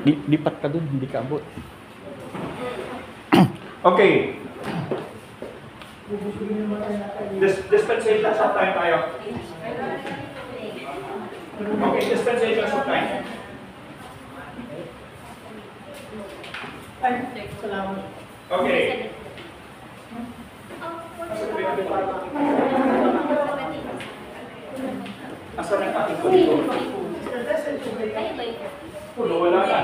Lipat ka dun, hindi ka abot. Okay. Dispensations of time tayo. Okay, dispensations of time. Okay. Asan ang ating kodigo? Puno, wala na.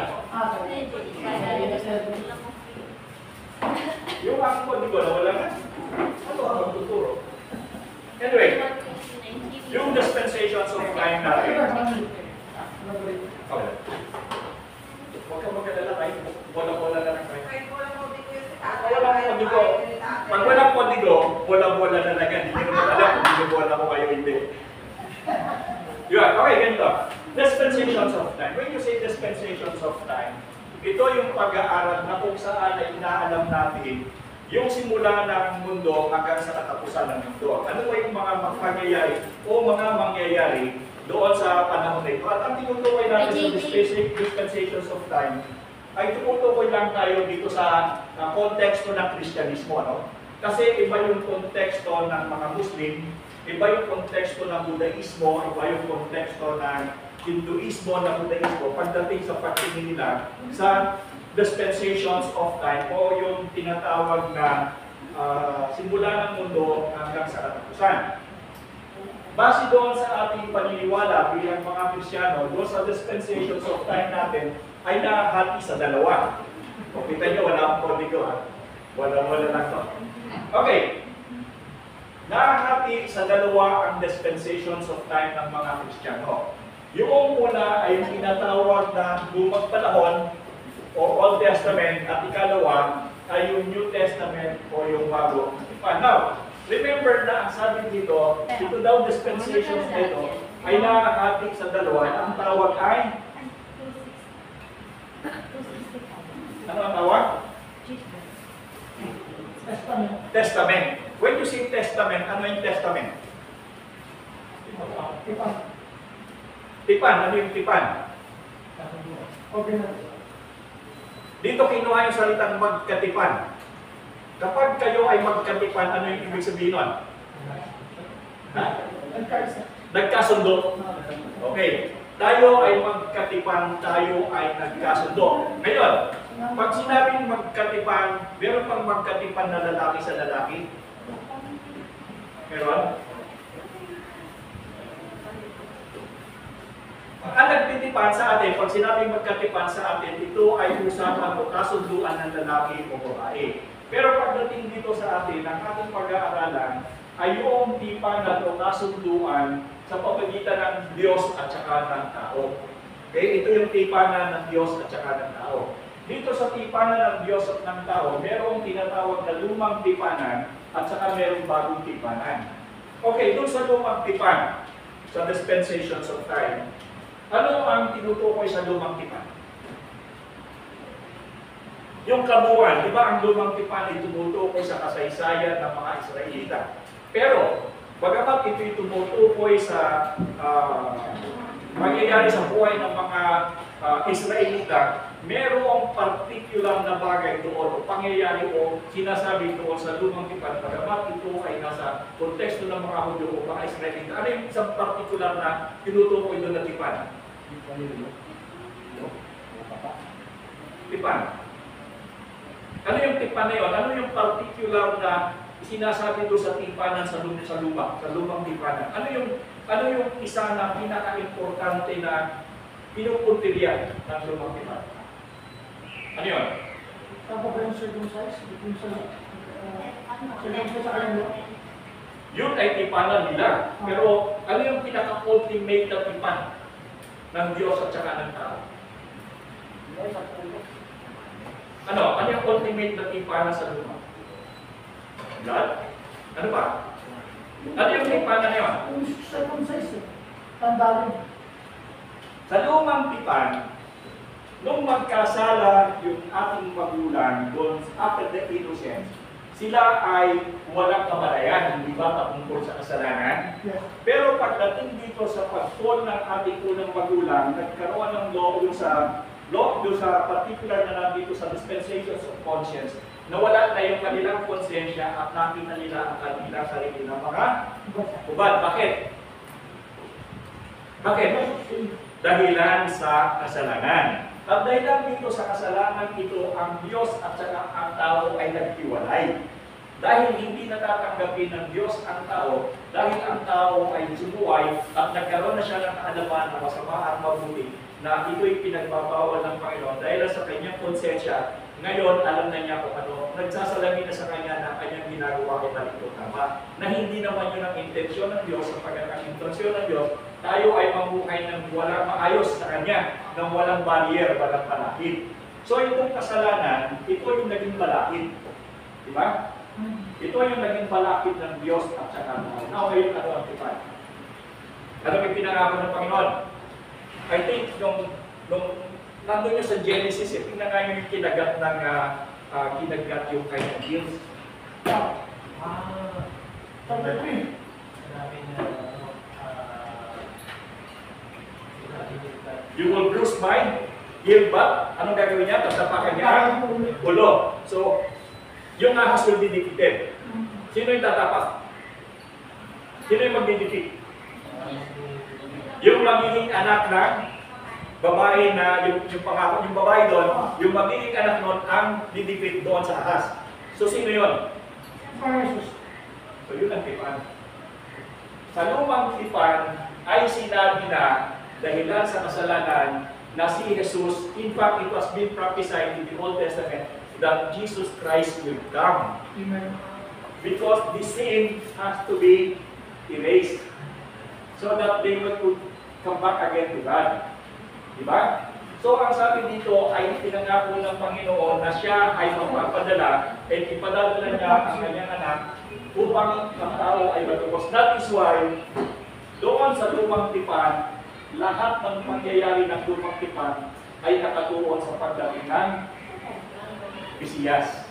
Yung aking kodigo na wala na. Ano ang magtuturo? Anyway, yung dispensations of time natin. Okay. Huwag ka magkadala tayo. Bola-bola na lang tayo. Walang kodigo. Pag walang kodigo, bola-bola na lang yan. Hindi naman alam kung binibola ko kayo hindi. Yun. Okay, ganito. Dispensations of time. When you say dispensations of time, ito yung pag-aaral na kung saan ay inaalam natin yung simula ng mundo hanggang sa katapusan ng mundo. Ano ba yung mga pangyayari o mga mangyayari doon sa panahon na ito? At ang tinutukoy natin sa dispensations of time ay tumutukoy lang tayo dito sa konteksto ng Kristyanismo. No? Kasi iba yung konteksto ng mga Muslim, iba yung konteksto ng Budaismo, iba yung konteksto ng Hinduismo, ng Budaismo, pagdating sa pagtingin nila sa dispensations of time o yung tinatawag na simula ng mundo hanggang sa katapusan. Base doon sa ating paniniwala bilang mga Kristiyano, doon sa dispensations of time natin ay nahati sa dalawa. O kita nyo, wala akong kodigo ha. Wala lang to. Okay. Nahati sa dalawa ang dispensations of time ng mga Kristiyano. Yung una ay yung tinatawag na lumang panahon o Old Testament at ikalawa ay yung New Testament o yung Bagong Tipan. Now, remember na ang sabi dito, ito daw dispensations dito ay nakakati sa dalawa. Ang tawag ay ano ang tawag? Testament. When you say testament, ano yung testament? Tipan. Ano yung tipan? Dito kinuha yung salitang magkatipan. Kapag kayo ay magkatipan, ano yung ibig sabihin nun? Nagkasundo. Okay. Tayo ay magkatipan, tayo ay nagkasundo. Ngayon, pag sinabing magkatipan, meron pang magkatipan na lalaki sa lalaki? Meron? Ang nagtitipan sa atin, pag sinabing magkatipan sa atin, ito ay usapan o kasunduan ng lalaki o babae. Pero pagdating dito sa atin, ang ating pag-aaralan ay yung tipanan o kasunduan sa pamagitan ng Diyos at saka ng tao. Okay? Ito yung tipanan ng Diyos at saka ng tao. Dito sa tipanan ng Diyos at ng tao, merong tinatawag na lumang tipanan at saka merong bagong tipanan. Okay, doon sa lumang tipan, sa dispensations of time, ano ang tinutukoy sa lumang tipan? Yung kabuuan, di ba ang lumang tipan ay tumutukoy sa kasaysayan ng mga Israelita. Pero, bagamat ito'y tumutukoy sa mangyayari sa buhay ng mga Israelita, merong particular na bagay doon o pangyayari o sinasabi doon sa lumang tipan, bagamat ito ay nasa konteksto ng mga Hudyo o mga Israelita. Ano yung isang particular na tinutukoy doon na tipan? Tipan. Ano yung tipan na yun? Ano yung particular na sinasabi doon sa tipanan sa lumang tipanan? Ano yung isa na pinaka-importante na pinupuntirya ng lumang tipanan? Ano yun? Yun ay tipanan nila. Pero ano yung pinaka-ultimate na tipan ng Diyos at saka ng tao? Ano yung ultimate na tipanan sa luma? Blood? Ano ba? Ano yung tipanan na yun? Sa lumang tipan, nung magkasala yung ating magulang doon after the innocence, sila ay walang kamalayan, hindi ba, patungkol sa kasalanan? Yes. Pero pagdating dito sa pag-fall ng ating unang magulang, nagkaroon ng law yung sa doon sa particular na nandito sa dispensations of conscience, nawala na yung kanilang konsensya at nakita nila ang kanilang sarili ng mga hubad. Bakit? Bakit? Dahilan sa kasalanan. At dahilan dito sa kasalanan ito, ang Diyos at saka ang tao ay naghiwalay. Dahil hindi natatanggapin ng Diyos ang tao, dahil ang tao ay sumuway at nagkaroon na siya ng kaalaman na masama at mabuti, na ito'y pinagbabawal ng Panginoon dahil sa kanyang konsensya. Ngayon, alam na niya kung ano, nagsasalamin na sa kanya na kanyang ginagawa ko na ito tama. Na hindi naman yun ang intensyon ng Diyos, sapagkat ang intensyon ng Diyos, tayo ay mamuhay ng walang maayos sa kanya, ng walang barrier, walang palakid. So itong kasalanan, ito yung naging balakid. Di ba? Ito yung naging palakid ng Diyos at saka ng now ngayon ano ang tipan. Ano yung pinangako ng Panginoon? I think nung nandun nyo sa Genesis, tingnan nga yung kinagat ng kinagat yung kanyang gills. You will bruise my heel, but anong gagawin niya? Tapakan niya ang ulo. So, yung ahas will be defeated. Sino yung tatapak? Sino yung magdidefeat? Yung magiging anak ng babae na, yung pangako, yung babae doon, yung magiging anak noon ang didefeat doon sa ahas. So, sino yun? So, yun ang tipan. Sa lumang tipan ay sinabi na dahilan sa kasalanan na si Jesus, in fact, it was been prophesied in the Old Testament that Jesus Christ will come. Amen. Because the sin has to be erased so that they will come back again to God. Diba? So ang sabi dito ay pinangako ng Panginoon na siya ay mapapadala at ipadadala niya ang kanyang anak upang ang tao ay matubos. That is why doon sa lumang tipan, lahat ng pangyayari ng lumang tipan ay nakatuon sa pagdating ng Mesiyas.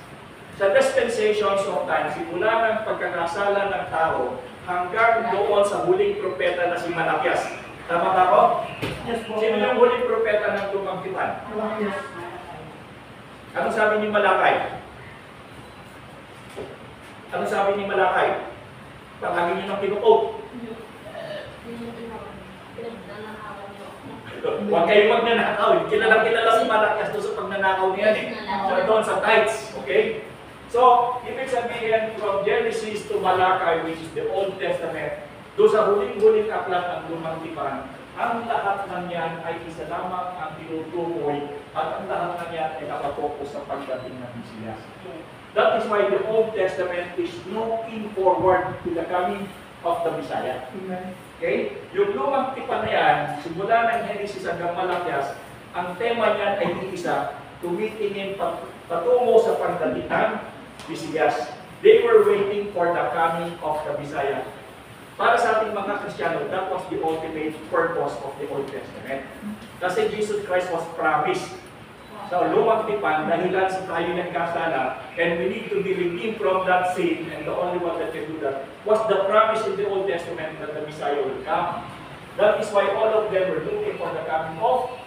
Sa dispensations of time, simula ng pagkakasala ng tao hanggang doon sa huling propeta na si Malakias. Tama ba ako? Yes, po. Sino yung huling propeta ng lumang tipan? Yes. Ano sabi ni Malakay? Ano sabi ni Malakay? Palagi niyo ng kinukote. Huwag kayong magnanakaw. Kilala si Malakias doon sa pagnanakaw niya eh. So, doon sa tithes. Okay? So, ibig sabihin from Genesis to Malakay, which is the Old Testament, doon sa huling-huling aklat ng lumang tipan, ang lahat ng yan ay isa lamang ang tinutukoy at ang lahat ng yan ay nakapokus sa pagdating ng Mesiyas. That is why the Old Testament is looking forward to the coming of the Messiah. Okay? Yung lumang tipan na yan, simula ng Genesis hanggang Malakias, ang tema niyan ay isa, tumitingin patungo sa pagdating ng Mesiyas. They were waiting for the coming of the Messiah. Para sa ating mga Kristiyano, that was the ultimate purpose of the Old Testament. Kasi Jesus Christ was promised sa lumang tipan, dahilan sa tayo nagkasala, and we need to be redeemed from that sin, and the only one that can do that was the promise in the Old Testament that the Messiah will come. That is why all of them were looking for the coming of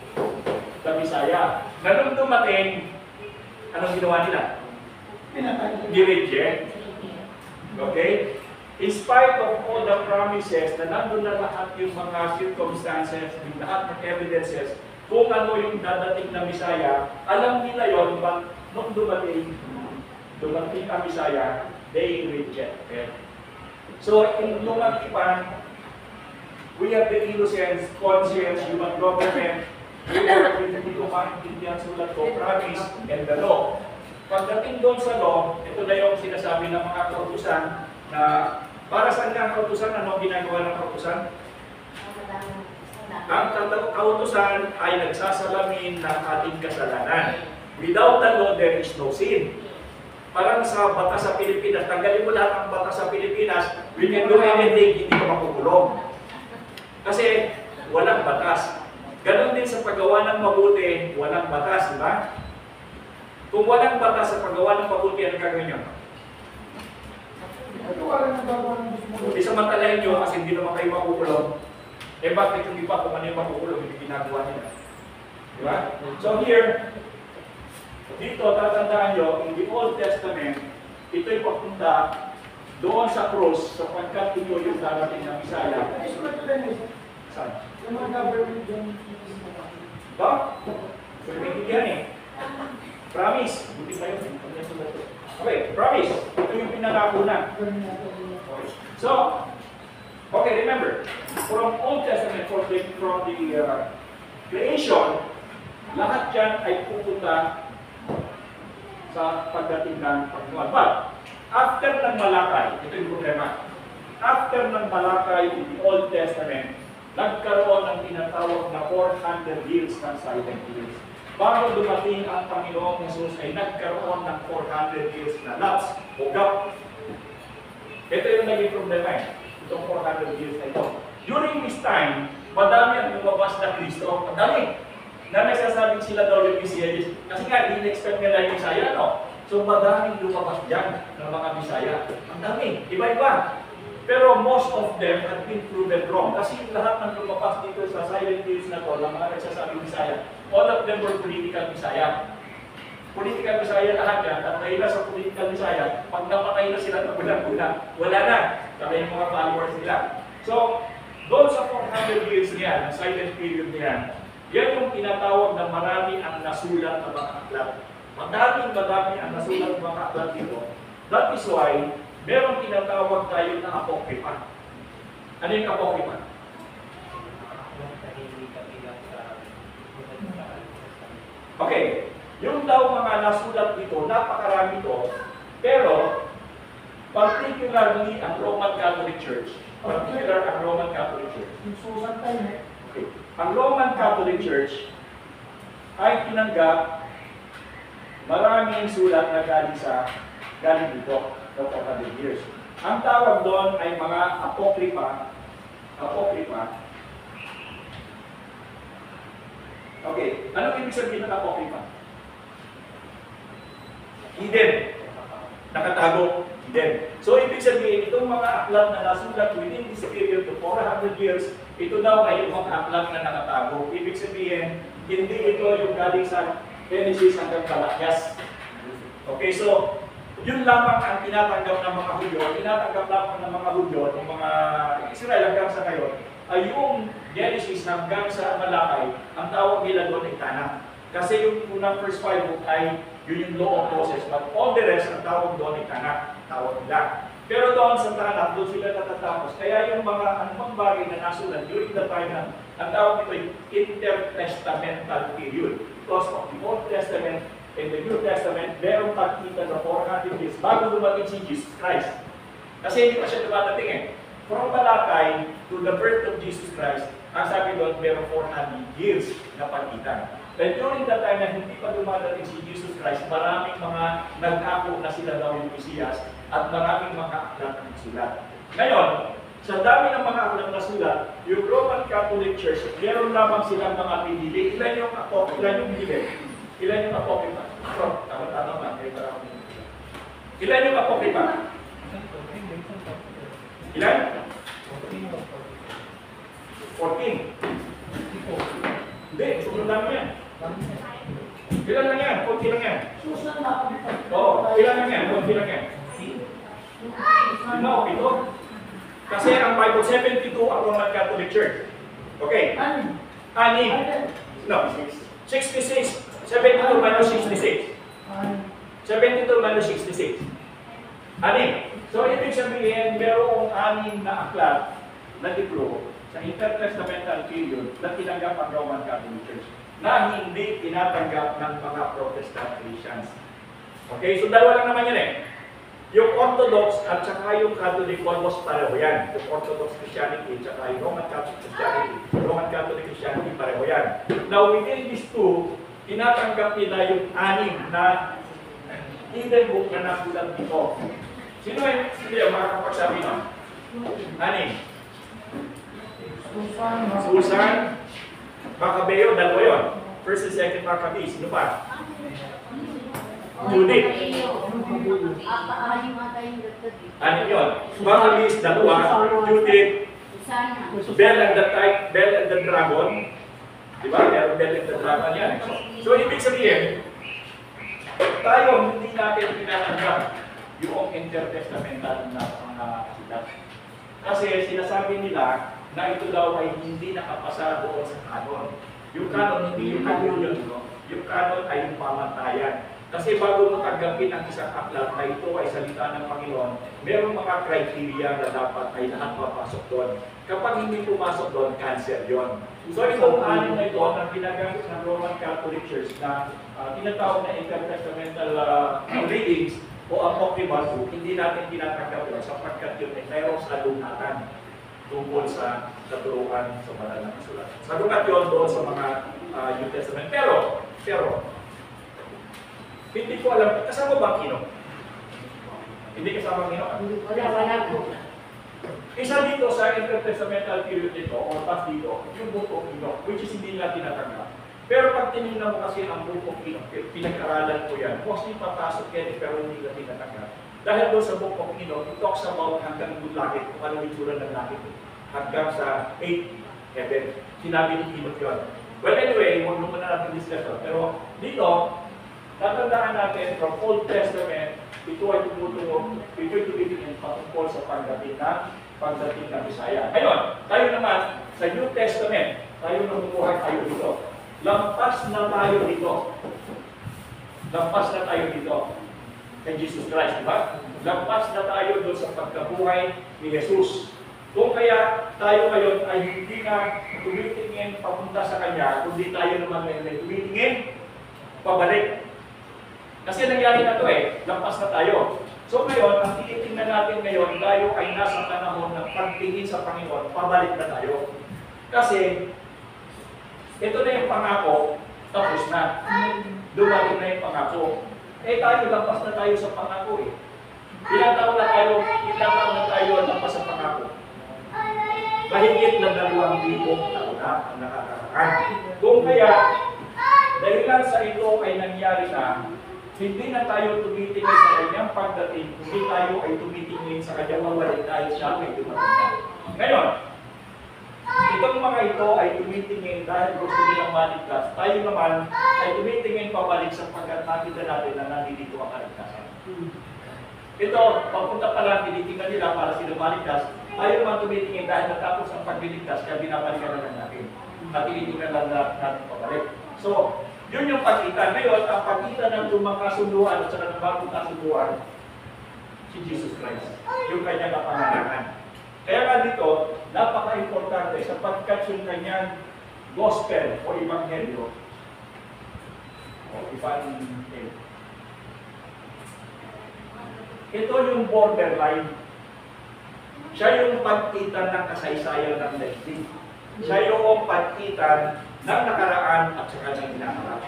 the Messiah. Ganun dumating, anong ginawa nila? Ni-reject. Okay? In spite of all the promises na nandun na lahat yung mga circumstances, yung lahat ng evidences, kung ano yung dadating na Messiah, alam nila yon, but nung dumating ang Messiah, they rejected. So, in lumang tipan, we have the innocence, conscience, human government, we are hindi ko maintindihan sulat ko, promise, and the law. Pagdating doon sa law, ito na yung sinasabi ng mga kautusan na para saan nga ang kautusan? Ano ginagawa ng kautusan? Ang kautusan ay nagsasalamin ng ating kasalanan. Without the law, there is no sin. Parang sa batas sa Pilipinas, tanggalin mo lahat ng batas sa Pilipinas, we can do anything, hindi ka makukulong. Kasi walang batas. Ganon din sa paggawa ng mabuti, walang batas, di ba? Kung walang batas sa paggawa ng mabuti, ano gagawin nyo? Isamantalahin nyo kasi hindi naman kayo makukulong. Eh bakit yung iba kung ano yung makukulong, hindi ginagawa nila? Di ba? Diba? So here, dito tatandaan nyo, in the Old Testament, ito'y papunta doon sa cross, sapagkat ito yung darating na Misaya. Saan? Yung mga government dyan. Ba? Yan eh. Promise. Buti pa yun. Okay, promise. Ito yung pinangako na. So, okay, remember, from Old Testament, from the creation, lahat yan ay pupunta sa pagdating ng Panginoon. But, after ng Malakay, ito yung problema. After ng Malakay in the Old Testament, nagkaroon ng tinatawag na 400 years ng silent years. Bago dumating ang Panginoong Jesus ay nagkaroon ng 400 years na lapse o gap. Ito yung naging problema eh. Itong 400 years na ito. During this time, madami ang lumabas na Kristo. Madami. Na nagsasabing sila daw yung Messiah. Kasi nga, in-expect nila yung Messiah, no? So, madaming lumabas dyan ng mga Messiah. Ang dami. Iba-iba. Pero most of them have been proven wrong. Kasi lahat ng lumabas dito sa silent years na to, ng mga nagsasabing Messiah, all of them were political Messiah. Political Messiah lahat yan. At dahil sa political Messiah, pag napatay na sila ng bulan-bulan, wala na. Kami yung mga followers nila. So, doon sa 400 years niyan, ang silent period niyan, yan yung tinatawag na marami ang nasulat ng mga aklat. Madaming ang nasulat ng mga aklat dito. That is why, meron tinatawag tayo na apokripa. Ano yung apokripa? Okay, yung daw mga nasulat dito, napakarami ito, pero particularly ang Roman Catholic Church, Okay. Ang Roman Catholic Church ay tinanggap maraming sulat na galing dito, the 400 years. Ang tawag doon ay mga apokripa. Okay, ano ibig sabihin ng apokripa? Hidden. Nakatago. Hidden. So, ibig sabihin, itong mga aklat na nasulat within this period of 400 years, ito daw ay yung mga aklat na nakatago. Ibig sabihin, hindi ito yung galing sa Genesis hanggang Malakyas. Okay, so, yun lamang ang tinatanggap ng mga Hudyo, tinatanggap lamang ng mga Hudyo, ng mga Israel hanggang sa ngayon, ay yung Genesis hanggang sa Malakay, ang tawag nila doon ay Tanakh. Kasi yung unang first 5 book ay yun yung law of Moses, but all the rest, ang tawag doon ay Tanakh, tawag nila. Pero doon sa Tanakh, doon sila natatapos. Kaya yung mga anumang bagay na nasulat during the time na, ang tawag nito ay intertestamental period. Because of the Old Testament and the New Testament, merong pagkita na 400 years bago dumating si Jesus Christ. Kasi hindi pa siya dumadating eh. From Malakay to the birth of Jesus Christ, ang sabi doon, merong 400 years na pagkita. And during that time na hindi pa dumadating si Jesus Christ, maraming mga nag-ako na sila daw yung Mesiyas at maraming mga aklat na sulat. Ngayon, sa dami ng mga aklat na sulat, yung Roman Catholic Church, meron lamang silang mga pinili. Ilan yung pinili? Ilan yung apokripa? Tama. Ilan yung apokripa? Ilan? 14. Hindi, sobrang dami yan. Ilan lang yan? 14 lang yan. Oo, ilan lang yan? 14 lang yan. No, ito. Kasi ang Bible, 72 ang Roman Catholic Church. Okay. Anim. No, 66. 72 minus 66. 72 minus 66. Anim. So, ibig sabihin, merong 6 na aklat na libro sa intertestamental period na tinanggap ang Roman Catholic Church na hindi tinatanggap ng mga Protestant Christians. Okay, so dalawa lang naman yun eh. Yung Orthodox at saka yung Catholic almost pareho yan. Yung Orthodox Christianity at saka yung Roman Catholic Christianity pareho yan. Now, within these two, tinatanggap nila yung 6 na hidden book na nasulat dito. Sino yung makakapagsabi nun? 6. Susan, Macabeo, dalawa yun. First and second Maccabees. Sino pa? Judith. Ano yun? Maccabees, dalawa. Judith. Bell and the Dragon. Di ba? Meron din the dragon yan. So, ibig sabihin, tayo hindi natin pinatanggap yung intertestamental na mga sulat. Kasi sinasabi nila na ito daw ay hindi nakapasa doon sa kanon. Yung kanon, hindi yung kanon yun. No? Yung kanon ay yung pamantayan. Kasi bago mo tanggapin ang isang aklat na ito ay salita ng Panginoon, merong mga criteria na dapat ay lahat mapasok doon. Kapag hindi pumasok doon, cancer yon. So itong anim na ito na ginagamit ng Roman Catholic Church na tinatawag na intertestamental readings o apocryphal book, hindi natin tinatanggap yun sapagkat yun ay mayroong salungatan tungkol sa katuruan sa banal na sulat. Salungat yun doon sa mga New Testament. Pero, hindi ko alam, kasama ba ang Enoch? Hindi kasama ang Enoch? Wala po. Isa dito sa intertestamental period nito, o pas dito, yung Book of Enoch, which is hindi nila tinatanggap. Pero pag tinignan mo kasi ang Book of Enoch, pinag-aralan ko yan, mostly papasok yan, pero hindi nila tinatanggap. Dahil doon sa Book of Enoch, it talks about hanggang doon langit, kung ano yung itsura ng langit, hanggang sa 8th heaven. Sinabi ni Enoch yun. Well, anyway, huwag naman na natin discuss yun. Pero dito, tatandaan natin from Old Testament, ito ay tumutungo, ito ay tumitingin patungkol sa pagdating ng Bisaya. Ngayon, tayo naman sa New Testament, tayo namumuhay tayo dito. Lampas na tayo dito. Lampas na tayo dito kay Jesus Christ, di ba? Lampas na tayo doon sa pagkabuhay ni Jesus. Kung kaya tayo ngayon ay hindi na tumitingin papunta sa Kanya, kundi tayo naman ngayon ay tumitingin pabalik. Kasi nangyari na ito lampas na tayo. So ngayon, ang tinitingnan natin ngayon, tayo ay nasa panahon ng pagtingin sa Panginoon, pabalik na tayo. Kasi, ito na yung pangako, tapos na. Dumating na yung pangako. Tayo, lampas na tayo sa pangako Ilang taon na tayo lampas sa pangako. Mahigit na 2,000 taon na ang nakakaraan. Kung kaya, dahilan sa ito ay nangyari na, hindi na tayo tumitingin sa kanyang pagdating, hindi tayo ay tumitingin sa kanyang mawalay dahil siya ay dumating na. Ngayon, itong mga ito ay tumitingin dahil gusto nilang maligtas. Tayo naman ay tumitingin pabalik sapagkat nakita natin na nandito ang kaligtasan. Ito, papunta pa lang, tinitingnan nila para sila maligtas. Tayo naman tumitingin dahil natapos ang pagliligtas, kaya binabalikan na lang natin. At tinitingnan lang natin pabalik. So, yun yung pagitan. Ngayon, ang pagitan ng lumang kasunduan at saka ng bagong kasunduan, si Jesus Christ. Yung kanyang kapanganakan. Kaya nga dito, napaka-importante sapagkat yung kanyang gospel o ebanghelyo o evanghelyo. Ito yung borderline. Siya yung pagitan ng kasaysayan ng daigdig. Siya yung pagitan ng nakaraan at saka ng hinaharap.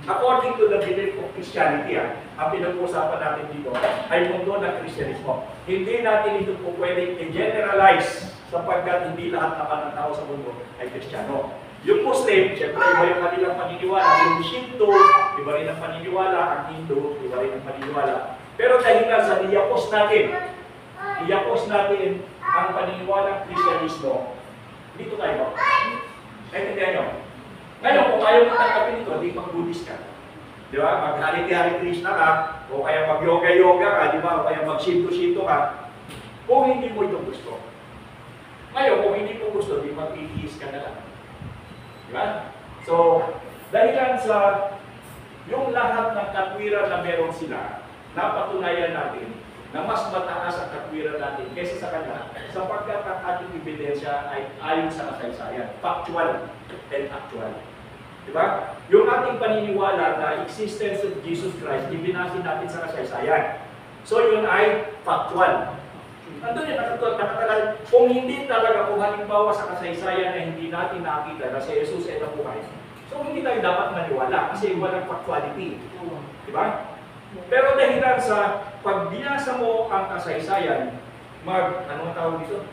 According to the belief of Christianity, ang pinag-uusapan natin dito ay mundo ng Kristyanismo. Hindi natin ito po pwedeng i-generalize sapagkat hindi lahat naman ng tao sa mundo ay Kristiyano. Yung Muslim, siyempre iba yung kanilang paniniwala. Yung Shinto, iba rin ang paniniwala. Ang Hindu, iba rin ang paniniwala. Pero dahil nga sa iyapos natin ang paniniwala ng Kristyanismo, dito tayo. Naintindihan nyo? Ngayon, kung ayaw mo tanggapin ito, di mag-Buddhist ka. Di ba? Mag-Hari Krishna ka, o kaya mag-yoga-yoga ka, di ba? O kaya mag-shinto-shinto ka. Kung hindi mo ito gusto. Ngayon, kung hindi mo gusto, di mag-atheist ka na lang. Di ba? So, dahilan sa yung lahat ng katwiran na meron sila, napatunayan natin na mas mataas ang katwiran natin kaysa sa kanila sapagkat ang ating ebidensya ay ayon sa kasaysayan, factual and actual. Diba? Yung ating paniniwala na existence of Jesus Christ, ibinasin natin sa kasaysayan. So yun ay factual. Nandun yun, nakatagal. Kung hindi talaga, kung halimbawa sa kasaysayan na hindi natin nakita na si Jesus ay nabuhay, so hindi tayo dapat maniwala kasi walang factuality. Diba? Pero dahilan sa pag binasa mo ang kasaysayan, anong tawag dito?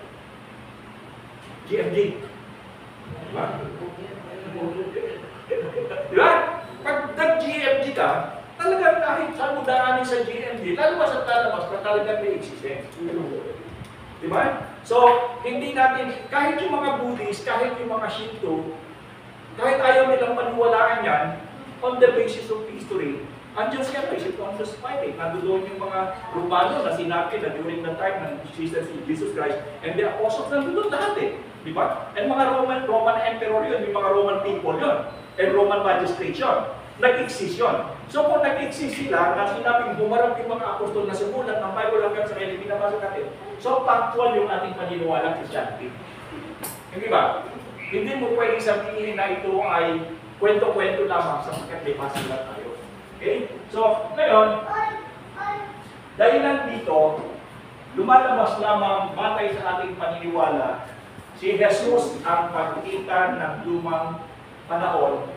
GMG. Diba? Diba? Pag nag-GMG ka, talagang kahit saan mo daanin sa GMG, lalabas at lalabas na talagang may existence. Diba? So, hindi natin, kahit yung mga Buddhist, kahit yung mga Shinto, Kahit ayaw nilang paniwalaan yan, on the basis of history, andiyan siya, isip Pontius Pilate. Nandoon yung mga Romano na sinabi na during the time ng Jesus Christ and the apostles, nandoon lahat eh. Di ba? And mga Roman emperor yun, yung mga Roman people yun, and Roman magistrates yun. Nag-exist yun. So kung nag-exist sila, na sinabing bumarap yung mga apostol na sumulat ng Bible hanggang sa kanya, binabasa natin. So factual yung ating paniniwalang Christianity. Hindi ba? Hindi mo pwedeng sabihin na ito ay kwento-kwento lamang sapagkat may masilat tayo. Okay? So, ngayon, dahilan dito, lumalabas lamang batay sa ating paniniwala, si Jesus ang pagkita ng lumang panahon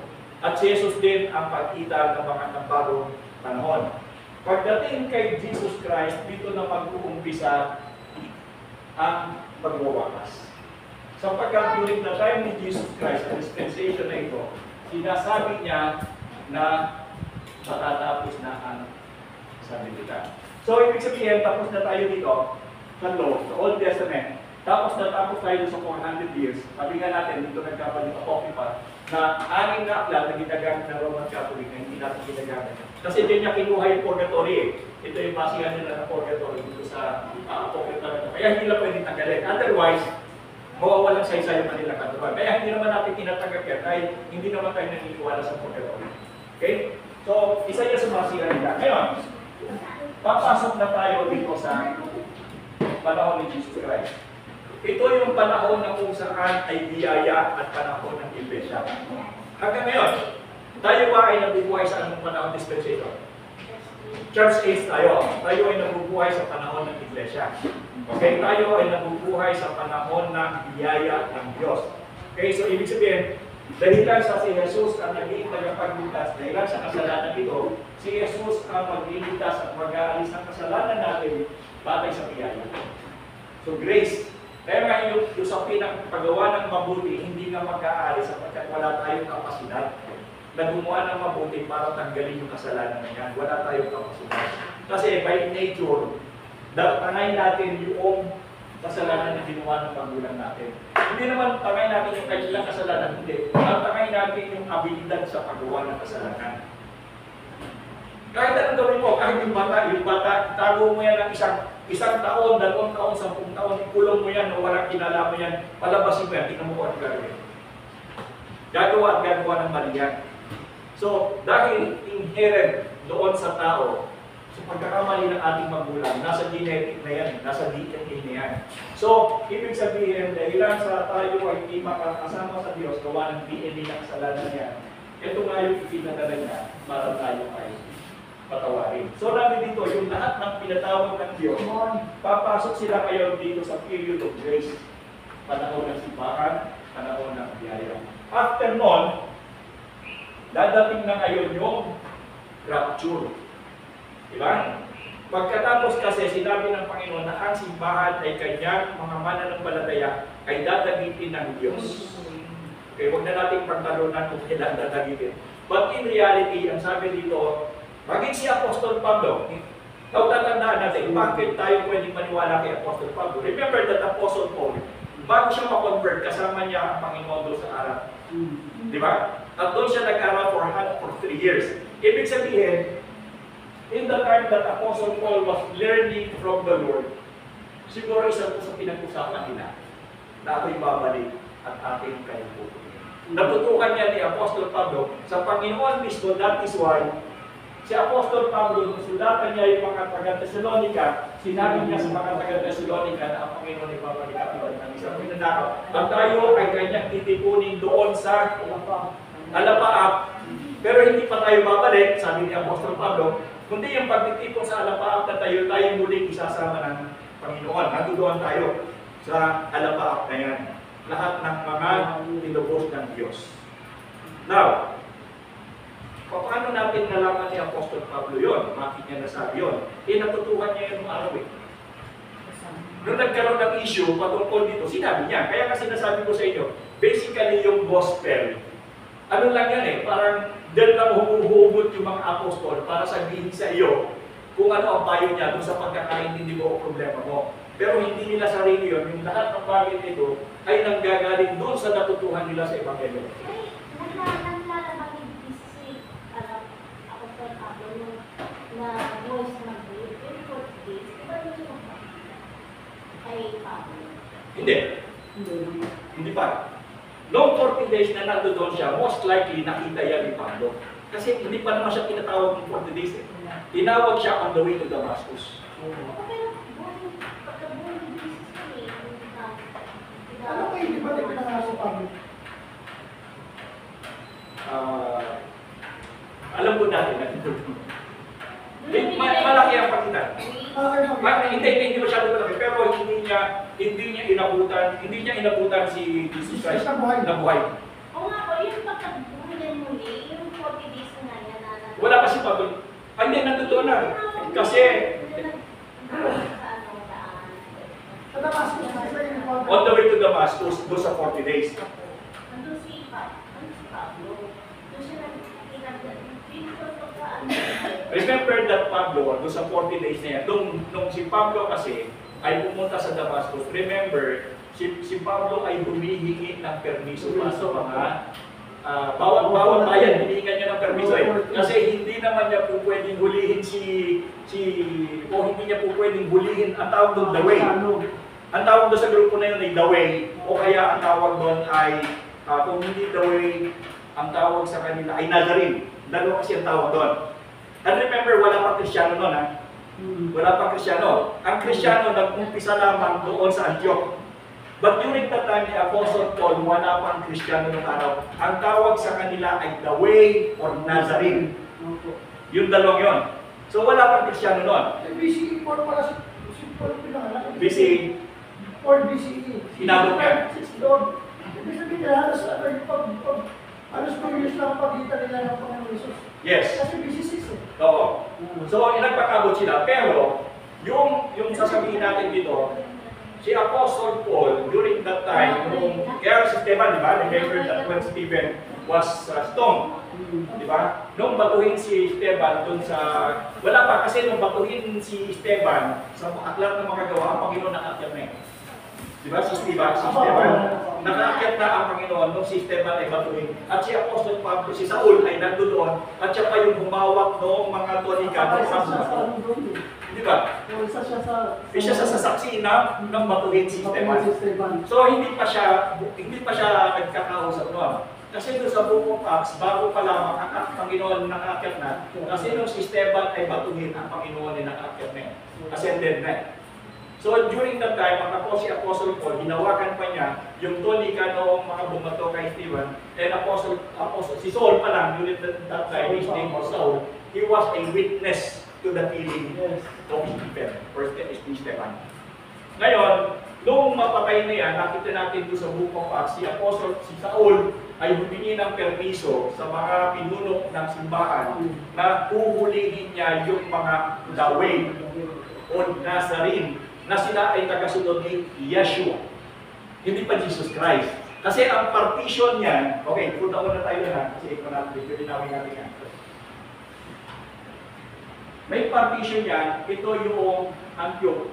at si Jesus din ang pagkita ng mga bagong panahon. Pagdating kay Jesus Christ, dito na mag-uumpisa ang pagwawakas. Sapagkat during the time ni Jesus Christ, ang dispensation na ito, sinasabi niya na matatapos na ang sanlibutan. So, ibig sabihin, tapos na tayo dito sa Law, sa Old Testament. Tapos natapos tayo sa 400 years. Sabi nga natin, dito nagkapalit Apocrypha, na 6 na aklat na ginagamit ng Roman Catholic na hindi natin ginagamit. Kasi din niya kinuha yung purgatory eh. Ito yung basihan nila ng purgatory dito sa Apocrypha na ito. Kaya hindi lang pwedeng tanggalin. Otherwise, mawawalan sa isa yung kanila katuwa. Kaya hindi naman natin tinatanggap yan dahil hindi naman tayo naniniwala sa purgatory. Okay? So, isa yan sa basihan nila. Ngayon, papasok na tayo dito sa panahon ni Jesus Christ. Ito yung panahon na kung saan ay biyaya at panahon ng Iglesia. Hanggang ngayon, tayo ba ay nabubuhay sa anong panahon ng dispensation? Church age tayo. Tayo ay nabubuhay sa panahon ng Iglesia. Okay, tayo ay nabubuhay sa panahon ng biyaya ng Diyos. Okay, so ibig sabihin, dahilan sa si Jesus ang naging tagapagligtas, dahilan sa kasalanan ito, si Jesus ang magliligtas at mag-aalis ng kasalanan natin batay sa biyaya. So grace. Kaya nga yung sa pinagpagawa ng mabuti, hindi nga mag-aalis sapagkat wala tayong kapasidad na gumawa ng mabuti para tanggalin yung kasalanan na yan. Wala tayong kapasidad. Kasi by nature, tangay natin yung kasalanan na ginawa ng magulang natin. Hindi naman tangay natin yung kanilang kasalanan, hindi. Tangay natin yung abilidad sa paggawa ng kasalanan. Kahit anong gawin mo, kahit yung bata, itago mo yan ng isang taon, 2 taon, 10 taon, ikulong mo yan, o walang kinala mo yan, palabasin mo yan, tingnan mo kung ano gagawin. Gagawa at gagawa ng mali yan. So, dahil inherent doon sa tao, sa pagkakamali ng ating magulang, nasa genetic na yan, nasa DNA na yan. So, ibig sabihin, dahilan sa tayo ay hindi makakasama sa Diyos, gawa ng DNA ng kasalanan yan, ito nga yung ipinadala niya para tayo ay patawarin. So, nabi dito, yung lahat ng pinatawag ng Diyos, papasok sila ngayon dito sa period of grace. Panahon ng simbahan, panahon ng biyaya. After nun, dadating na ngayon yung rapture. Diba? Pagkatapos kasi, sinabi ng Panginoon na ang simbahan ay kanyang mga mananampalataya ay dadagitin ng Diyos. Okay, huwag na natin pagtalunan kung kailan dadagitin. But in reality, ang sabi dito, maging si Apostol Pablo, tatandaan natin, bakit tayo pwedeng maniwala kay Apostol Pablo? Remember that Apostle Paul, bago siya ma-convert, kasama niya ang Panginoon doon sa Arab. Di ba? At doon siya nag-aral for 3 years. Ibig sabihin, in the time that Apostle Paul was learning from the Lord, siguro isa po sa pinag-usapan nila na ako'y babalik at aking kayo po. Natutukan niya ni Apostol Pablo sa Panginoon mismo, that is why si Apostol Pablo, nung sulatan niya yung mga taga-Thessalonica, sinabi niya sa mga taga-Thessalonica na ang Panginoon ay babalik at ng isang pinanakaw. At tayo ay kanyang titipunin doon sa Alapaap. Pero hindi pa tayo babalik, sabi ni Apostol Pablo, kundi yung pagtitipon sa Alapaap na tayo muling isasama ng Panginoon. Nandoon tayo sa Alapaap na yan. Lahat ng mga tinubos ng Diyos. Now, paano natin nalaman ni Apostol Pablo yun? Bakit niya nasabi yun? Natutuhan niya yung araw eh. Nung nagkaroon ng issue patungkol dito, sinabi niya. Kaya kasi nasabi ko sa inyo, basically yung gospel, ano lang yan eh, parang dahil lang humuhugot yung mga apostol para sabihin sa iyo kung ano ang payo niya doon sa pagkakaintindi mo o problema mo. Pero hindi nila sarili yun, yung lahat ng bagay nito ay nanggagaling doon sa natutuhan nila sa Ebanghelyo. days na nandoon siya, most likely nakita yan ni Pablo. Kasi hindi pa naman siya tinatawag ng 40 days eh. Tinawag siya on the way to Damascus. Ano kayo, di ba tayo pinangaso Pablo? Alam ko natin na malaki ang pagitan. Hindi masyado malaki, pero hindi niya inabutan si Jesus Christ na buhay. Oo nga po, yung pagkabulan muli, yung 40 days na yan na... Wala kasi Pablo. Hindi, nandoon na. Kasi Sa Damascus, isa yung important. on the way to Damascus, doon sa 40 days. Nandun si Pablo. Doon siya nagkakita. Remember that Pablo, doon sa 40 days na yan, nung si Pablo kasi ay pumunta sa Damascus, remember, si Pablo ay humihingi ng permiso pa sa mga bawat bayan, hinihingan niya ng permiso eh. Kasi hindi naman niya po pwedeng hulihin hindi niya po pwedeng hulihin ang tawag doon the way. Ang tawag doon sa grupo na yun ay the way, o kaya ang tawag doon ay, kung hindi the way, ang tawag sa kanila ay Nazarene. Dalawa kasi ang tawag doon. And remember, wala pang Kristiyano noon ha. Wala pang Kristiyano. Ang Kristiyano nag-umpisa lamang doon sa Antioch. But during that time ni Apostle Paul, wala pang Kristiyano noong araw. Ang tawag sa kanila ay the way or Nazarene. Yung dalawang yon. So wala pang Kristiyano noon. BCE 4 pala si Paul pinangalan. BCE. 4 BCE. Inabot niya. 6 Lord. Ibig sabihin na halos 2 years lang pagitan nila ng Panginoon Jesus. Yes. Kasi BC6 eh. Oo. So nagpakabot sila. Pero yung sasabihin natin dito, si Apostle Paul, during that time, kaya si Stephen, di ba? Remember that when Stephen was stoned, di ba? Nung batuhin si Stephen dun sa... Wala pa, kasi nung batuhin si Stephen sa aklat ng mga gawa, ang Panginoon nakakyat na eh. Di ba? Si Stephen, nakakyat na ang Panginoon nung si Stephen ay batuhin. At si Apostle Pablo, si Saul ay nandoon, at siya pa yung humawak noong mga tunika ng Panginoon. Di ba? Isa sa sasaksi ng batuhin si Stephen. So hindi pa siya nagkakausap noon. Kasi doon sa Book of Acts, bago pa lamang ang Panginoon nakaakyat na, kasi nung si Stephen ay batuhin, ang Panginoon ay nakaakyat na, ascended na. So during that time, si Apostle Paul, hinawakan pa niya yung tunika noong mga bumato kay Stephen, and si Saul pa lang, during that time, his name was Saul, he was a witness to the killing of Stephen, or Stephen. Ngayon, nung mapatay na yan, nakita natin doon sa Book of Acts, si Saul ay humingi ng permiso sa mga pinuno ng simbahan na uhulihin niya yung mga Daway o Nazarene na sila ay tagasunod ni Yeshua, hindi pa Jesus Christ. Kasi ang partition niyan, okay, punta ko na tayo na, kasi ikaw natin, linawin natin yan. May partition yan, ito yung Antioch.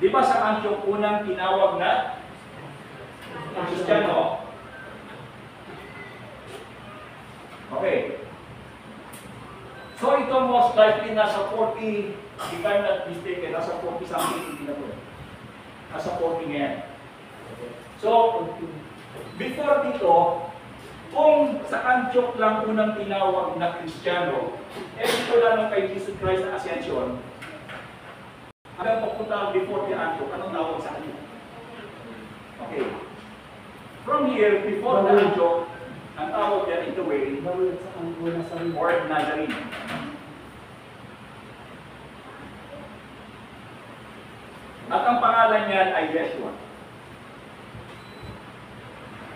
Di ba sa Antioch unang tinawag na ang Kristiyano? Okay. So ito most likely nasa 40, if I'm not mistaken, nasa 40 something hindi na po. Nasa 40 ngayon. So, before dito, kung sa Antioch lang unang tinawag na Kristiyano, dito lang kay Jesus Christ na Ascension, hanggang papunta before the Antioch, anong tawag sa kanya? Okay. From here, before the Antioch, ang tawag yan in the way, or Nazarene. At ang pangalan niyan ay Yeshua.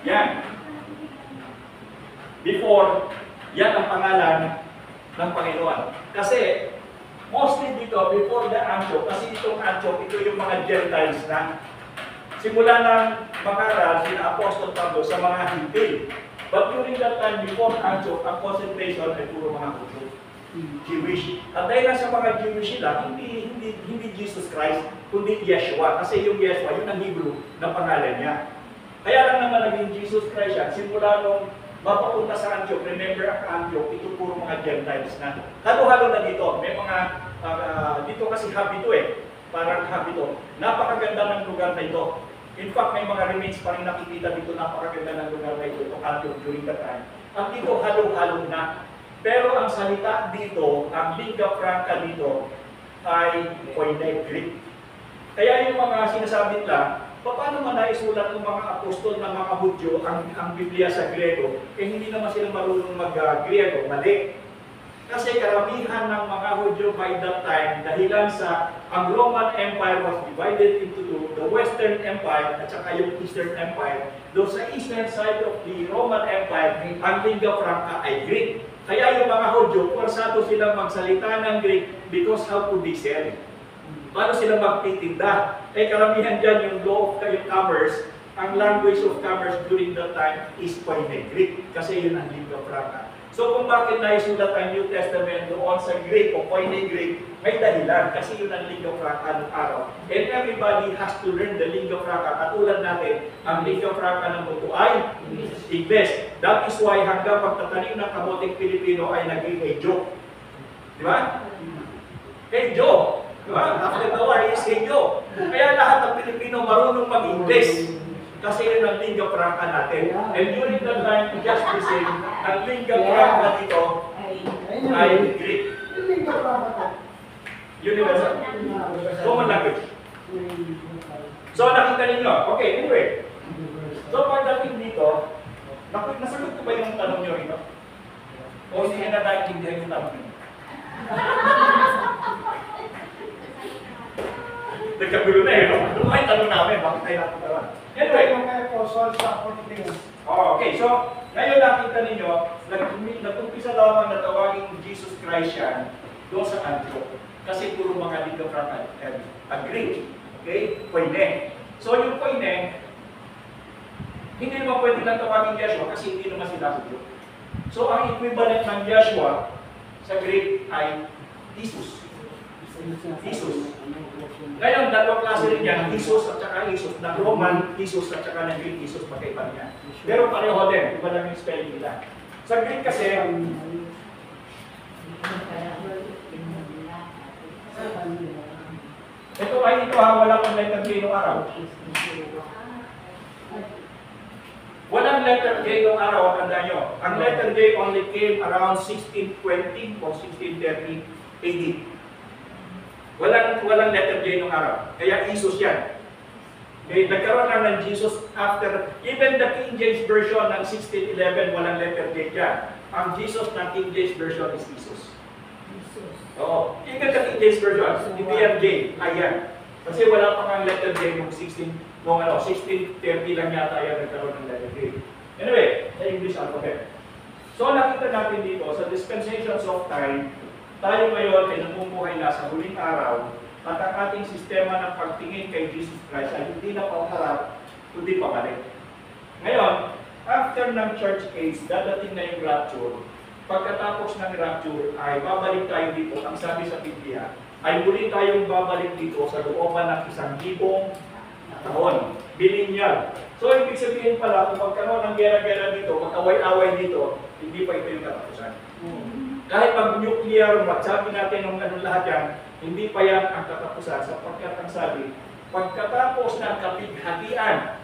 Yan. Before, yan ang pangalan ng Panginoon. Kasi, mostly dito, before the Antioch, kasi itong Antioch, ito yung mga Gentiles na simula ng mangaral sina Apostol Pablo sa mga Hintil. But during that time, before Antioch, ang concentration ay puro mga Hudo, Jewish. At dahil sa mga Jewish sila, hindi Jesus Christ, kundi Yeshua. Kasi yung Yeshua, yun ang Hebrew na pangalan niya. Kaya lang naman naging Jesus Christ yan, simula nung mapapunta sa Antioch, remember ang Antioch, ito puro mga Gentiles na. Halo-halo na dito. May mga, dito kasi hub ito eh. Parang hub ito. Napakaganda ng lugar na ito. In fact, may mga remains pa rin nakikita dito, napakaganda ng lugar na ito, Antioch during that time. At dito, halo-halo na. Pero ang salita dito, ang lingua franca dito, ay Koine Greek. Kaya yung mga sinasabi nila, paano man naisulat ng mga apostol ng mga Hudyo ang Biblia sa Grego, hindi naman sila marunong mag-Griego, mali. Kasi karamihan ng mga Hudyo by that time, dahilan sa ang Roman Empire was divided into two, the Western Empire at saka yung Eastern Empire. Doon sa eastern side of the Roman Empire, ang lingua franca ay Greek. Kaya yung mga Hudyo, forsado silang magsalita ng Greek because how could they sell? Paano sila magtitinda? Karamihan dyan yung law of yung commerce, ang language of commerce during that time is Koine Greek. Kasi yun ang lingua franca. So kung bakit naisulat ang New Testament doon sa Greek o Koine Greek, may dahilan kasi yun ang lingua franca ng araw. And everybody has to learn the lingua franca. Katulad natin, ang lingua franca ng mundo ay English. That is why hanggang pagtatanim ng kamoting Pilipino ay naging Hejo. Di ba? Hejo. Diba? After the war is Hejo. Kaya lahat ng Pilipino marunong mag-English. Kasi yun ang lingua franca natin. And during that time, just the same, ang lingua franca dito ay Greek. Universal. Common language. So nakita ninyo. Okay, anyway. So pagdating dito, nasagot ko ba yung tanong nyo rito? O hindi na naintindihan yung tanong nyo? Nagkagulo na eh, no? Ano ay tanong namin? Bakit tayo natin? Anyway, okay, so ngayon nakita ninyo, nag-umpisa lamang na tawagin Jesus Christ yan doon sa Antioch. Kasi puro mga lingua franca Greek. Okay? Koine. So yung Koine, hindi naman pwede lang tawagin Yeshua kasi hindi naman sila Hudyo. So ang equivalent ng Yeshua sa Greek ay Jesus. Jesus. Ngayon, dalawang klase rin yan, Jesus at saka Jesus. Na Roman Jesus at saka ng Greek Jesus, magkaiba niya. Pero pareho din, iba lang yung spelling nila. Sa Greek kasi, ito wala pang letter J nung araw. Walang letter J nung araw, tanda nyo. Ang letter J only came around 1620 or 1630 AD. Walang letter J nung araw. Kaya Jesus yan. Okay, nagkaroon lang ng Jesus after, even the King James Version ng 1611, walang letter J dyan. Ang Jesus ng King James Version is Jesus. Oo. Even the King James Version, hindi yan J. Ayan. Kasi wala pa kang letter J nung 1630 lang yata yan nagkaroon ng letter J. Anyway, sa English alphabet. So nakita natin dito, sa dispensations of time, tayo ngayon ay namumuhay na sa huling araw at ang ating sistema ng pagtingin kay Jesus Christ ay hindi na pangharap, kundi pabalik. Ngayon, after ng church age, dadating na yung rapture. Pagkatapos ng rapture ay babalik tayo dito. Ang sabi sa Biblia, ay muli tayong babalik dito sa looban ng 1,000 taon. Bilinyag. So, ibig sabihin pala, kung magkaroon ng gera-gera dito, mag-away-away dito, hindi pa ito yung katapusan. Kahit pag-nuclear, magsabi natin ng ano lahat yan, hindi pa yan ang katapusan sapagkat ang sabi, pagkatapos ng kapighatian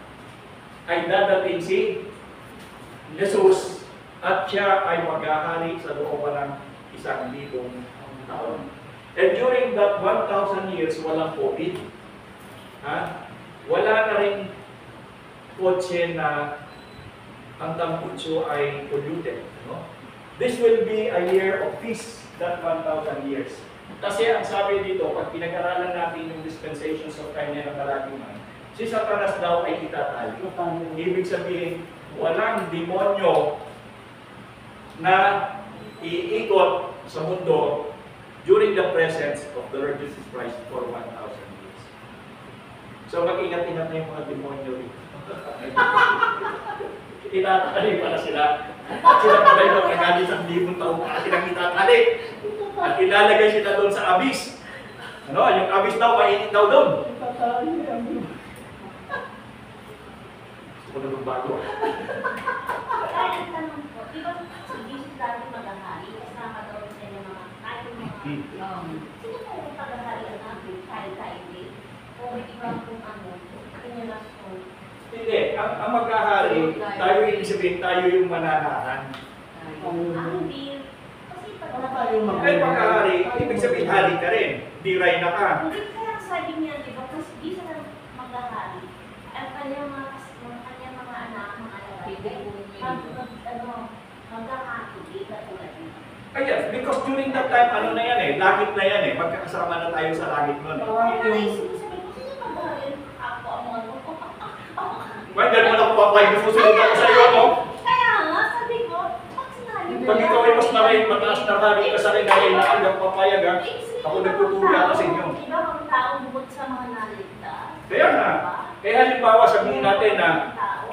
ay dadating si Jesus at siya ay maghahari sa looban ng 1,000 taon. And during that 1,000 years, walang COVID. Wala na rin kotse na ang tambutso ay polluted. No? This will be a year of peace, that 1,000 years. Kasi ang sabi dito, pag pinag-aralan natin yung dispensations of time na nakalagiman, si Satanas daw ay itatali. Ibig sabihin, walang demonyo na iikot sa mundo during the presence of the Lord Jesus Christ for 1,000 years. So mag-ingat-ingat na yung mga demonyo rito. Itatali pala sila. At sila pala yung nagalit sa 1,000 taong kasi nang itatali. At ilalagay sila doon sa abyss. Ano? Yung abyss daw, mainit daw doon. Gusto ko na magbago. Kaya ang tanong ko, di ba si Jesus dati maghahari, kasama daw rin sa mga kahit mga sino po yung paghahari ang natin, tayo-tayo din? O may ibang kung ano, niya na po. Hindi, ang maghahari, tayo ibig sabihin, tayo yung mananahan. Hindi. Kasi Ano tayo Ay, paghahari, ibig sabihin, hari ka rin. Di ray na ka. Hindi kaya sabi niya, di ba, kasi di siya maghahari. Ang kanyang mga anak, mga maghahati, katulad niya. Ayan, because during that time, ano na yan eh, langit na yan eh. Magkakasama na tayo sa langit nun eh. Kaya naisip ko sabi ko, sino maghahari? Ako, ang mga Why, dahil mo na kupapay, susunod ako sa iyo, no? Kaya nga, sabi ko, pag sinabi Pag ikaw ay mas maray, mataas na hari ka sa regaya na hanggang papayag ha, ako nagtutulak sa inyo. Iba ang tao bukod sa mga naligtas. Kaya nga, kaya halimbawa sabihin natin na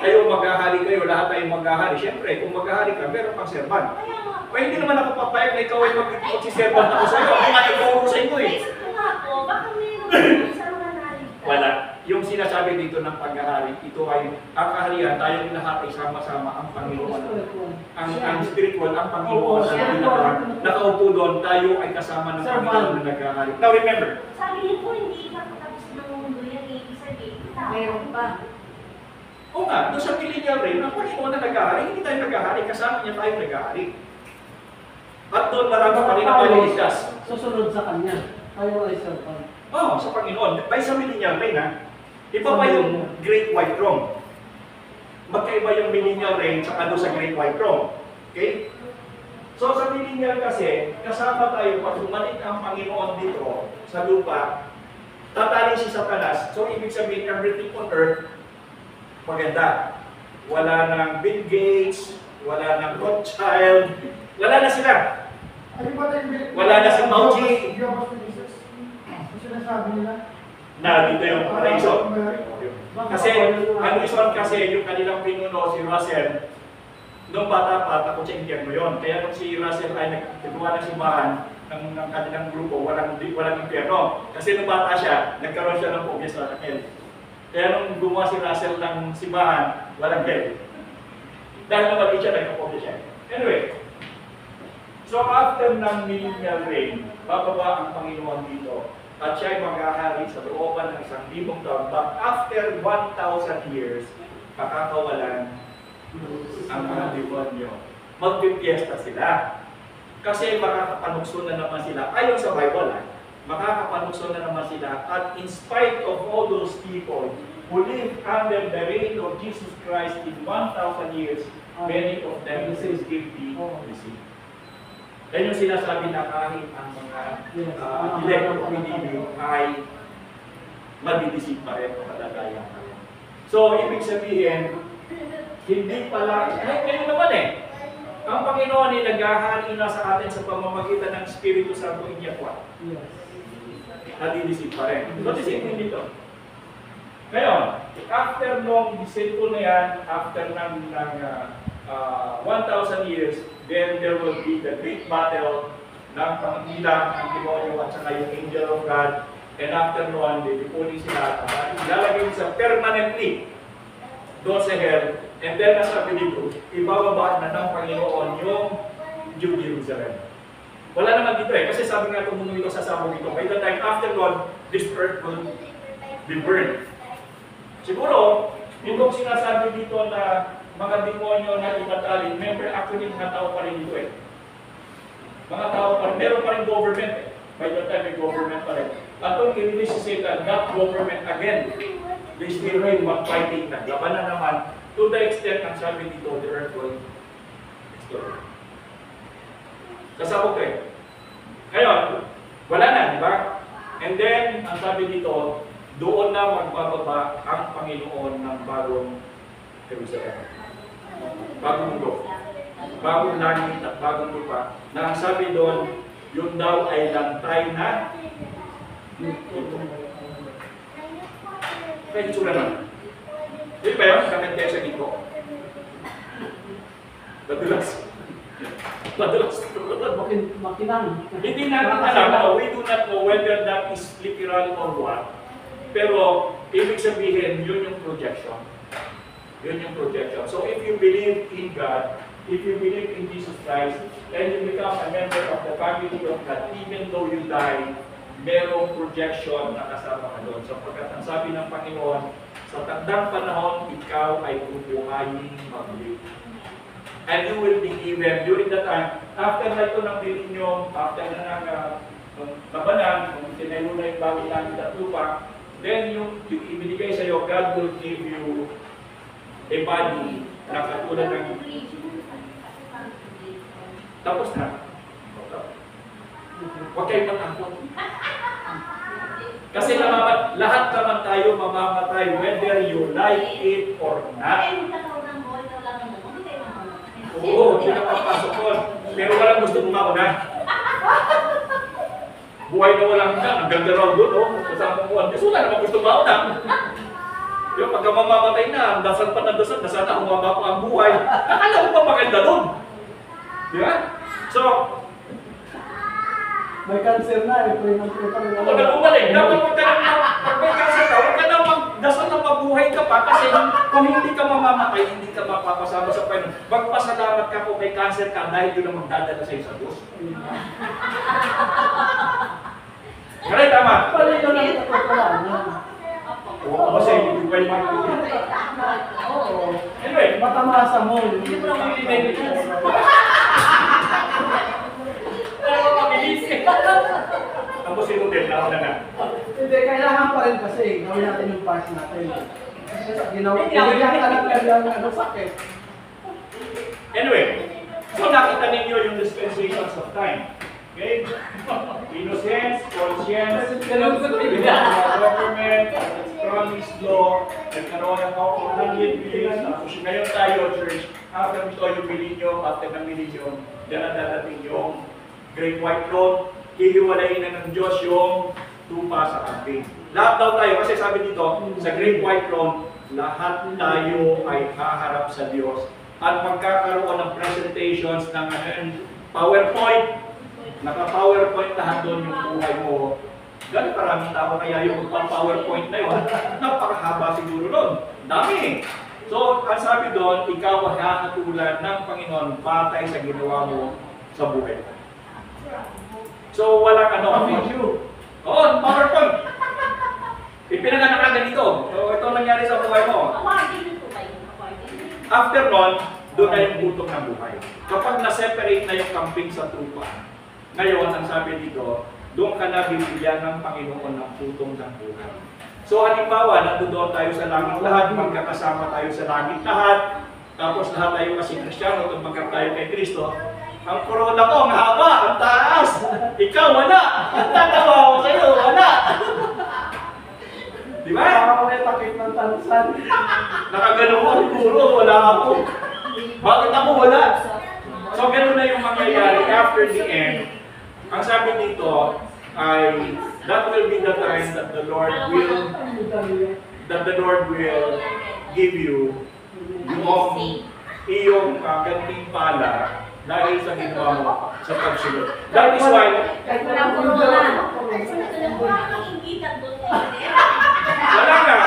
kayo maghahari kayo, lahat tayo maghahari. Siyempre, kung maghahari ka, meron pang serban. Kaya nga, Kaya hindi naman ako papayag na ikaw ay mag-serban ako sa iyo. Ako nga nagturo sa inyo eh. naisip ko nga po, baka meron sa mga naligtas. Wala. Yung sinasabi dito ng paghahari, ito ay ang kaharian, tayo pinahati sama-sama ang Panginoon. Ang spiritual, ang Panginoon sa pinaka. Nakaupo doon, tayo ay kasama ng Panginoon na naghahari. Now remember, Sabi niyo po, hindi pa tapos ng mundo yan, ibig sabihin, tao. Meron pa. o nga, doon sa millennial reign, ang Panginoon na naghahari, hindi tayo naghahari, kasama niya tayo naghahari. At doon marami pa rin ang maliligtas. Susunod sa kanya. Tayo ay servant. Oo, sa Panginoon. By sa millennial reign ha. Iba pa yung Great White Throne. Magkaiba yung millennial reign sa ano sa Great White Throne. Okay? So sa millennial kasi, kasama tayo pag bumalik ang Panginoon dito sa lupa, tataling si Satanas. So ibig sabihin, everything on earth, maganda. Wala nang Bill Gates, wala nang Rothschild, wala na sila. Wala na si Mauji. Ang sinasabi nila. Na dito yung paraiso. Kasi, ang reason kasi yung kanilang pinuno, si Russell, nung bata pa, takot sa impyerno yun. Kaya nung si Russell ay nagtuwa ng simbahan ng kanilang grupo, walang impyerno. Kasi nung bata siya, nagkaroon siya ng phobia sa hell. Kaya nung gumawa si Russell ng simbahan, walang hell. Dahil naman siya, nagka-phobia siya. Anyway, so after ng millennial reign, bababa ang Panginoon dito. At siya ay maghahari sa looban ng 1,000 taon. But after 1,000 years, makakawalan ang mga demonyo. Magpipiesta sila. Kasi makakapanukso na naman sila. Ayon sa Bible, makakapanukso na naman sila. At in spite of all those people who live under the reign of Jesus Christ in 1,000 years, many of them will still be deceived. Yan yung sinasabi na kahit ang mga elect o pinili ay madidisip pa rin o madadaya pa rin. So, ibig sabihin, hindi pala, ngayon naman ang Panginoon ay naghahari na sa atin sa pamamagitan ng Espiritu Santo Inyakwa. Nadidisip pa rin. So, disipin dito. Ngayon, after nung disciple na yan, after ng 1,000 years, then there will be the great battle ng pangilang ng demonyo at saka yung angel of God. And after noon, didipunin sila at ilalagay sa permanently doon sa hell. And then, nasabi dito, ibababa na ng Panginoon yung New Jerusalem. Wala naman dito kasi sabi nga tumunog ito sa sabong ito. By the time after God, this earth will be burned. Siguro, yung sinasabi dito na mga demonyo na ipatalin, remember, actually, mga tao pa rin dito Mga tao pa rin, meron pa rin government By the time may government pa rin. At kung i-release si Satan, not government again. They still will mag-fighting na. Laban na naman, to the extent ang sabi dito, the earth will explode. Kasabog Ngayon, wala na, di ba? And then, ang sabi dito, doon na magbababa ang Panginoon ng bagong Jerusalem. Bagong mundo. Bagong langit at bagong lupa. Na ang sabi doon, yun daw ay lantay na ito. Kaya itsura na. Di ba yun? Kakit kayo sa gito. Madulas. Madulas. Makinang. Hindi natin alam, we do not know whether that is literal or what. Pero, ibig sabihin, yun yung projection. Yun yung projection. So, if you believe in God, if you believe in Jesus Christ, and you become a member of the family of God, even though you die, merong projection na kasama ka doon. Sapagkat ang sabi ng Panginoon Sa tandang panahon, ikaw ay bubuhayin muli. And you will be given during the time, after na ito ng milenyo, after na ng labanan, kung tinayo na yung bagong langit at lupa, then yung ibinigay sa iyo, God will give you a body na katulad ng... Tapos na. Huwag kayong matakot. Kasi lahat naman tayo mamamatay whether you like it or not. Oo, hindi na papasok ko. Pero walang gusto bumauna. Buhay na walang ka, ang ganda raw doon, oh. Kasama mo ang gusto, wala naman gusto mauna. Yung pagka mamamatay na, dasal pa ng dasal, na sana humaba pa ang buhay. Akala mo pa maganda doon. Di ba? So, May cancer na, ito yung huwag na bumalik. Dapat huwag ka na, pag may cancer ka, huwag ka na magdasal na mabuhay ka pa kasi kung hindi ka mamamatay, hindi ka mapapasama sa Panginoon. Magpasalamat ka kung may cancer ka dahil yun ang magdadala sa iyo sa Diyos. Kaya tama. Palino na ito pala niya. Oo, kasi hindi ko kayo makikita. Anyway, Matamasa mo. hindi mo naman pinipili. Pero mabilis eh. Tapos si Rudel, nauna na. Hindi, kailangan pa rin kasi gawin natin yung part natin. Kasi ginawin ka lang ng sakit. Anyway, so nakita ninyo yung dispensations of time. Okay? Innocence, conscience, government, promise law, nagkaroon ng mga 100 years. Tapos ngayon tayo, church, after ito yung millennium, after ng millennium, yan ang dadating yung Great White Throne, hihiwalayin na ng Diyos yung tupa sa kambing. Lahat daw tayo, kasi sabi dito, sa Great White Throne, lahat tayo ay haharap sa Diyos at magkakaroon ng presentations ng PowerPoint. Naka-PowerPoint lahat doon yung buhay mo. Ganun karaming tao kaya yung magpa-PowerPoint na yun. Napakahaba siguro doon. Dami. So, ang sabi doon, ikaw ay hahatulan ng Panginoon batay sa ginawa mo sa buhay. So, walang ano. Oo, PowerPoint. Ipinaganak ka ganito. So, ito nangyari sa buhay mo. After nun, doon na yung butok ng buhay. Kapag na-separate na yung kambing sa tupa, ngayon, ang sabi dito, doon ka na bibigyan ng Panginoon ng putong ng buhay. So, halimbawa, nandoon tayo sa langit lahat, magkakasama tayo sa langit lahat, tapos lahat tayo kasi Kristiyano, tumagat tayo kay Kristo. Ang corona ko, ang haba, ang taas. Ikaw, wala. Tatawa ako sa'yo, wala. Di ba? Ako may takip ng tansan. Nakagano ko, siguro, wala ako. Bakit ako wala? So, gano'n na yung mangyayari after the end. Ang sabi dito ay, that will be the time that the Lord will give you yung iyong gantimpala dahil sa ginawa mo sa pagsunod. That is why, wala nga.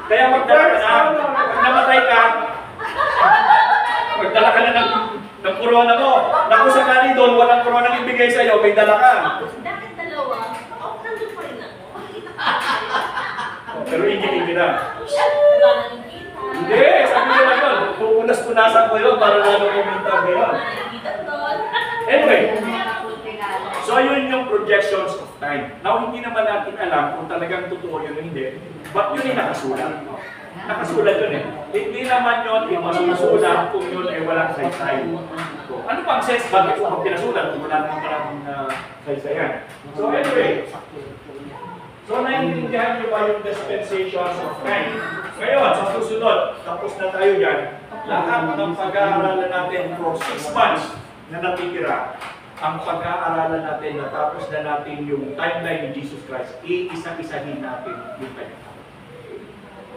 Kaya magdala ka na, pag namatay ka, magdala ka na ng corona mo. Naku sakali doon, walang corona nang ibigay sa iyo, may dala ka. Bakit dalawa? Nandun pa rin ako. Pero ingin-ingin na. Wala na yung kita. Hindi, sabi nila yun. Pupunas-punasan ko yun para lalo kuminta ko yun. Anyway, so yun yung projections of time. Now, hindi naman natin alam kung talagang totoo yun o hindi. But yun ay nakasulat. Nakasulat yun eh. Hindi naman yun ipasusulat kung yun ay walang saysay. So, ano pang sense? Bakit kung pinasulat kung wala naman maraming saysayan? So anyway, so naiintindihan niyo ba yung dispensations of time? Ngayon, sa susunod, tapos na tayo dyan, lahat ng pag-aaralan natin for 6 months na natitira, ang pag-aaralan natin, natapos na natin yung timeline ni Jesus Christ, iisa-isahin natin yung kanya.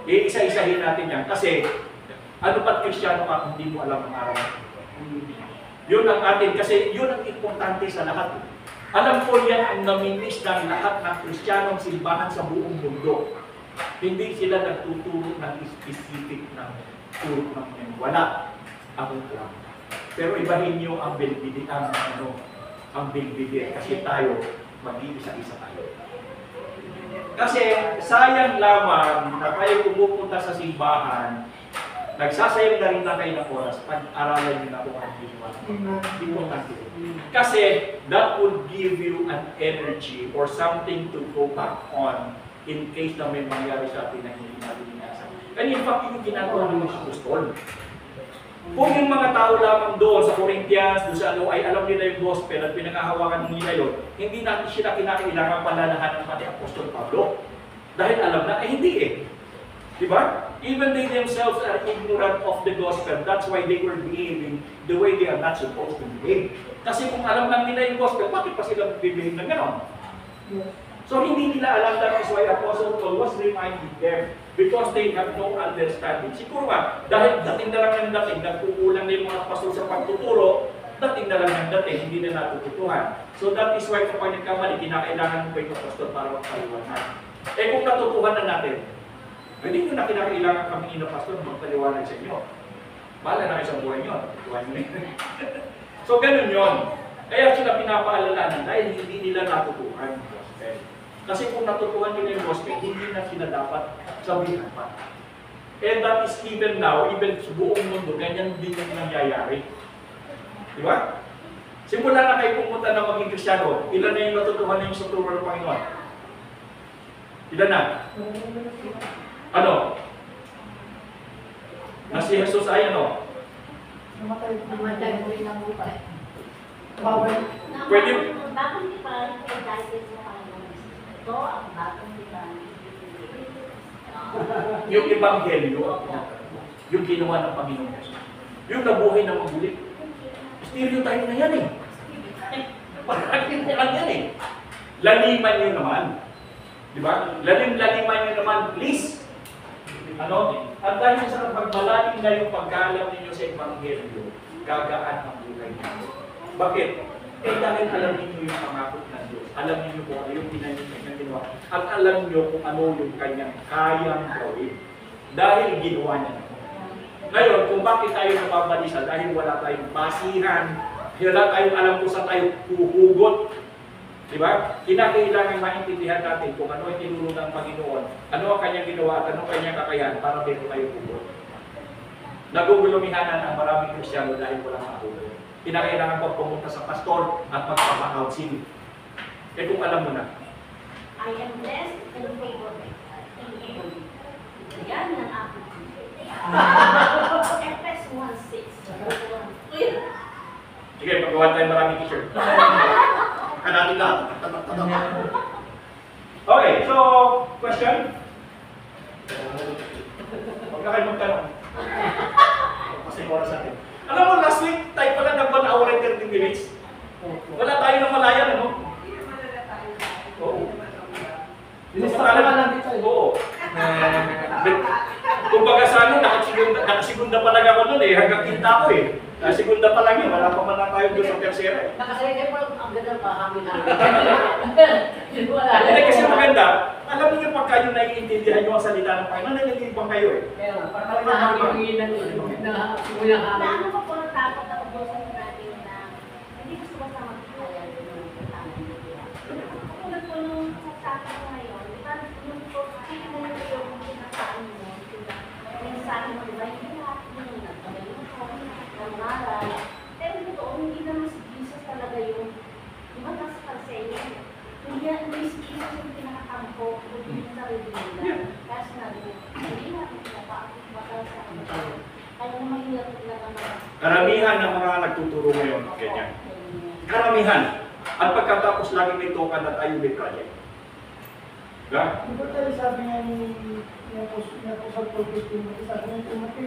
Iisa-isahin natin yan. Kasi, ano pa't Kristiyano ka kung hindi mo alam ang araw? Yun ang atin, kasi yun ang importante sa lahat. Alam ko yan ang namimiss ng lahat ng Kristiyanong simbahan sa buong mundo. Hindi sila nagtuturo ng specific ng turo ng yan. Wala. Ako lang. Pero ibahin nyo ang bilbidi, ang bilbidi, kasi tayo, mag-iisa-isa tayo. Kasi sayang lamang na kayo pumupunta sa simbahan, nagsasayang na rin na kayo ng oras, pag-aralan nyo na kung ano yung importante. Kasi that would give you an energy or something to go back on in case na may mangyari sa atin na hindi natin inasa. And in fact, yung ginagawa ng mga apostol. Kung yung mga tao lamang doon sa Corinthians, doon sa ano, ay alam nila yung gospel at pinanghahawakan nila yun, hindi natin sila kinakailangan palalahanan pa ni Apostol Pablo. Dahil alam na, hindi eh. Diba? Even they themselves are ignorant of the gospel. That's why they were behaving the way they are not supposed to behave. Kasi kung alam lang nila yung gospel, bakit pa sila bibihave na gano'n? So hindi nila alam, that is why Apostle Paul was reminding them because they have no understanding. Siguro ba, dahil dating na lang ng dating, nagkukulang na yung mga pastor sa pagtuturo, dating na lang ng dating, hindi na natututuhan. So that is why kapag nagkamali, kinakailangan mo pa yung pastor para magpaliwanag. Eh kung natutuhan na natin, hindi nyo na kinakailangan kami inapastor na magpaliwanag sa inyo. Bahala na kayo sa buhay nyo. So ganun yun. Kaya sila pinapaalalanan dahil hindi nila natutuhan. Kasi kung natutuhan nila yung gospel, hindi na sila dapat sabihan pa. And that is even now, even sa buong mundo, ganyan din yung nangyayari. Di ba? Simula na kayo pumunta na maging Kristiyano, ilan na yung natutuhan na yung sa turo ng Panginoon? Ilan na? Ano? Na si Jesus ay ano? Namatay Namatay mo rin ang buhay. Bawal. Pwede. Bakit di pa kay dahil sa Panginoon? Ito ang bakit di pa Yung ebanghelyo, yung ginawa ng Panginoon Jesus. Yung nabuhay na magulit. Stereotype na yan eh. Parating na lang yan eh. Laliman nyo naman. Di ba? Laliman nyo naman, please. Ano? At dahil sa pagmalalim na yung pagkalam ninyo sa ebanghelyo, gagaan ang buhay ninyo. Bakit? Eh dahil alam niyo yung pangako ng Diyos. Alam niyo kung ano yung kanyang ginawa. At alam niyo kung ano yung kanyang kayang gawin. Dahil ginawa niya. Ngayon, kung bakit tayo nababalisa? Dahil wala tayong basihan. Wala tayong alam kung saan tayo huhugot. Diba? Kinakailangan maintindihan natin kung ano ang tinuro ng Panginoon, ano ang kanyang ginawa at ano ang kanyang kakayahan para meron tayo hugot. Nagugulumihanan ang maraming Kristiyano dahil walang mahugot. Kinakailangan po pumunta sa pastor at magpapakounsel. Eh kung alam mo na. I am blessed and favored in evil. Yan ang ako. Efes 1:6. Sige, paggawa tayo maraming t-shirt. Kanatin lahat. Okay, so, question? Huwag na kayo magtanong. Kasi oras natin. Alam mo, last week, tayo pala ng 1 hour and 30 minutes. Wala tayo ng malayan, ano? Oo. Dinistrak na lang dito. Oo. Kung baga sa ano, nakasigunda pa lang ako nun eh, hanggang kinta ko eh. Segunda pa lang yun, wala pa man lang tayo doon sa tercera eh. Nakasaya po ang ganda pa kami na. Hindi kasi maganda, alam niyo pagka yung naiintindihan nyo ang salita ng Panginoon, nalilibang kayo eh. Kaya para nakakapagin na simula kami. Ano pa po natakot ako po sa natin na hindi gusto ko sa magkakaya yung kasama nila. Katulad po nung sasabi ko ngayon, di ba yung po, titignan nyo yung kinasaan mo, mensahe mo, di ba, hindi lahat yung nagpagaling ko, nangaral. Pero totoo, hindi naman si Jesus talaga yung, di ba nasa kalsaya, hindi si Jesus yung pinakakampo, hindi yung sarili nila. Kaya sinabi mo, hindi natin pinapakakita sa kanila. Kaya mahirap talaga naman. Karamihan ng mga nagtuturo ngayon, ganyan. Karamihan. At pagkatapos lagi may token at ayaw may project. Diba? Di ba tayo sabi nga ni Apostle Paul 15, sabi ng Timothy,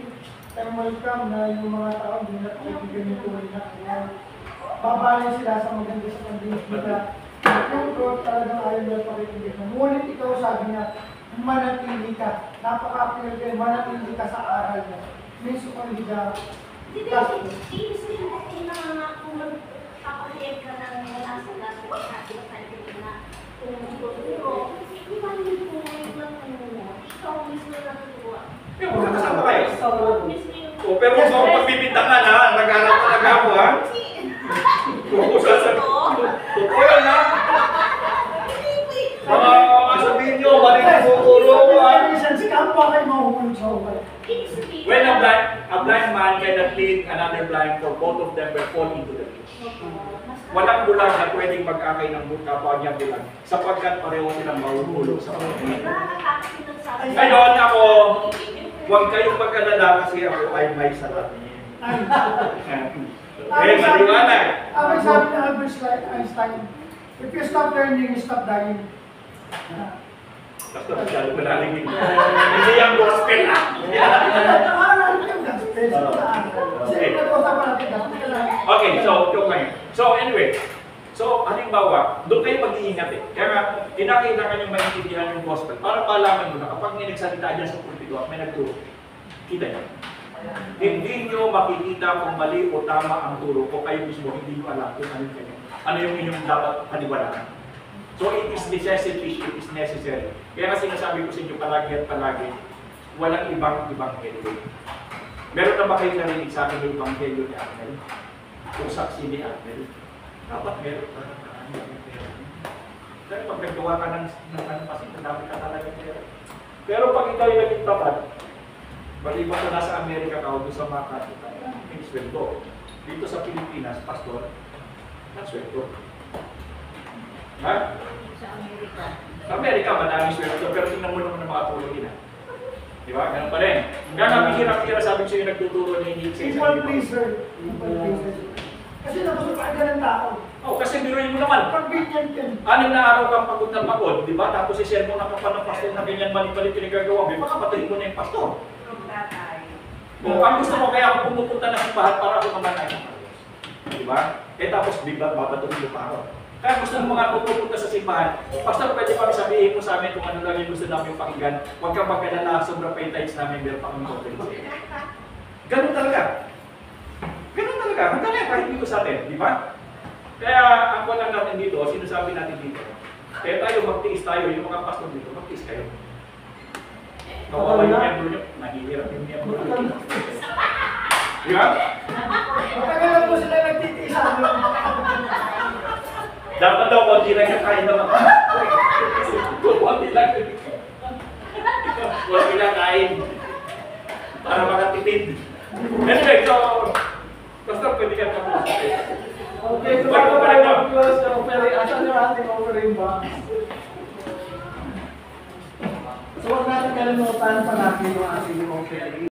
time will come na yung mga tao hindi na kaibigan yung tuloy na kaya babalan sila sa maganda sa kandila. Yung God talagang ayaw nila pakikinig. Ngunit ikaw sabi niya, manatili ka. Napaka-clear din, manatili ka sa aral niya. Minso kang higa. Hindi, ibig sabihin na kung magpapahayag ka ng wala sa laso, sabi ko sa akin na kung tuturo, hindi ba yung tuloy lang mo? Ikaw mismo lang tuwa. Yung magkakasama kayo. Ikaw mismo yung O, pero kung sa pagbibintangan ha, nag-aaral talaga ako ha. Kung sasabi. Totoo yan ha. Sabihin nyo, down into the ditch. Walang bulag na pwedeng mag-akay ng kapwa niya bulag sapagkat pareho silang mahuhulog sa pagkakas. Ngayon ako, huwag kayong mag-alala kasi ako ay may salamin. Maliwanag. Ang sabi ng Albert Einstein, if you stop learning, you stop dying. Basta masyado malalim yun. Hindi yung gospel na. Okay, so yung ngayon. So anyway, so halimbawa, doon kayo mag-iingat eh. Kaya nga, kinakailangan yung maintindihan yung gospel para malaman mo na kapag may nagsalita dyan sa pulpito at may nagturo, kita niyo. Hindi nyo makikita kung mali o tama ang turo kung kayo mismo hindi nyo alam kung ano yung inyong dapat paniwalaan. So it is necessity, it is necessary. Kaya kasi sinasabi ko sa inyo palagi at palagi, walang ibang ebanghelyo. Meron na ba kayo narinig sa akin yung ebanghelyo ni Arnel? Kung saksi ni Arnel? Dapat meron ka ng dahil pag naggawa ka ng kasi madami ka talaga meron. Pero pag ikaw yung naging tapat, maliban ko nasa Amerika ka o doon sa Makati, may sweldo. Dito sa Pilipinas, pastor, ang sweldo. Ha? Sa Amerika. Sa Amerika, madaming sweldo, pero tingnan mo naman ng mga tulong nila. Di ba? Ganun pa rin. Kaya napihirap-hirap sabi ko sa'yo nagtuturo na hindi sa isang People pleaser. People pleaser. Kasi napasukaan ka ng tao. Oh, kasi biruin mo naman. Convenient yan. 6 na araw kang pagod na pagod, di ba? Tapos i-share mo na ka pa ng pastor na ganyan mali-mali pinagagawa mo, baka patayin mo na yung pastor. Kung ang gusto mo, kaya ako pumupunta na simbahan para ako naman ay di ba? Eh tapos bigla babatuhin mo pa ako. Kaya gusto mo mga pupunta sa simbahan, pastor, pwede pa sabihin mo sa amin kung ano lang yung gusto namin pakinggan. Huwag kang magkalala, sobrang pay-times namin, meron pa kami conference. Ganun talaga. Ganun talaga. Hanggang ngayon, kahit dito sa atin, di ba? Kaya ang lang natin dito, sinasabi natin dito, kaya tayo magtiis tayo, yung mga pastor dito, magtiis kayo. Kawawa yung miyembro nyo, nahihirap yung miyembro nyo. Di ba? Matagal na po sila nagtitiis sa amin. Dapat daw, konti lang yung kain naman. Konti lang. Konti lang kain. Para makatipid. Anyway, so, pastor, pwede ka tapos. Okay, so bago tayo mag-close ng offering, asan yung ating offering box? So huwag natin kalimutan pa natin yung ating offering.